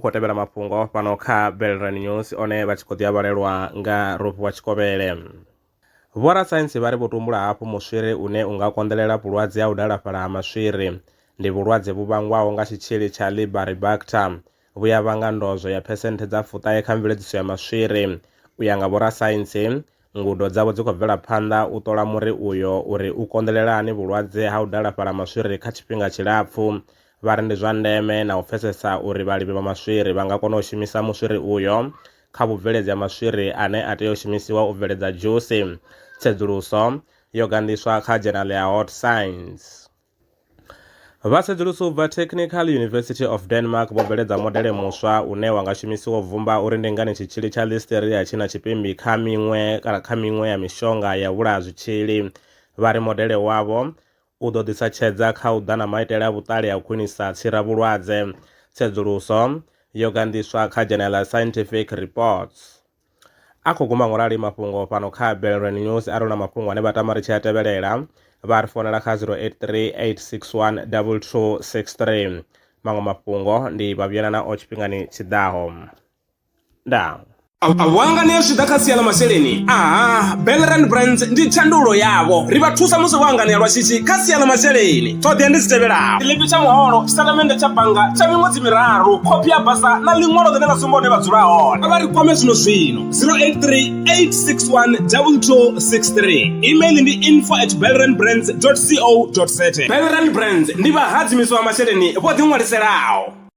khou tevhela mafhungo fhano kha Belran News one vha tshi khou ḓi avhalelwa nga Rofhiwa Tshikovhele. Vhorasaintsi vha ri vho tumbula hafhu muswiri une unga konḓelela vhulwadze ha u dalafhala ha maswiri ndi vhulwadze vhu vhangwaho nga tshitzhili tsha Libaribacter vhuya vhanga ndozwo ya phesenthe dza 40 kha mveledziso ya maswiri. U ya nga vhorasaintsi, ngudo dzavho dzi khou bvela phanḓa u ṱola muri uyo uri u konḓelela hani vhulwadze ha u dalafhala maswiri kha tshifhinga tshilapfu. Vha ri ndi zwa ndeme na u pfesesa uri vhalimi vha maswiri vha nga kona u shumisa muswiri uyo kha vhubveledzi ha maswiri ane a tea u shumisiwa u bveledza dzhusi. Tsedzuluso yo gandiswa kha Journal ya Hot Science. Vhasedzuluso bva Technical University of Denmark vho bveledza modele muswa une wa nga shumisiwa u vhumba uri ndi ngani tshitzhili tsha Listeria tshi na tshipimbi kha miṅwe ya mishonga ya vhulaha zwitzhili. Vha ri modele wavho u ḓo ḓisa tshedza kha u ḓa na maitele a vhuṱali a u khwinisa tsiravhulwadze. Tsedzuluso yo gandiswa kha Journal Scientific Reports. A khou guma ngorali mafhungo fhano kha Belran News a na mafhungo ane vha tama ri tshi a tevhelela vha ri fonela kha 0838612263. Maṅwe mafhungo ndi vhavhuyanana o tshifhingani tshiḓaho. Ndaa. Awangani zwi ḓa kha sia ḽa masheleni, Belran Brands ndi tshandulo yavho. Ri vha thusa musi vho anganea lwa shishi kha sia ḽa masheleni. Ṱhoḓea ndi dzi tevhelaho: ḽipi tsha muholo, tshitatamennde tsha bannga tsha miṅwedzi miraru, khophi ya basa na ḽiṅwalo ḽine ḽa sumba hune vha dzula hone. Vha ri kwame zwino 0838612263. Email ndi info@belranbrands.co.za. Belran Brands ndi vhahadzimiswa vha masheleni vho ḓi ṅwaliselaho.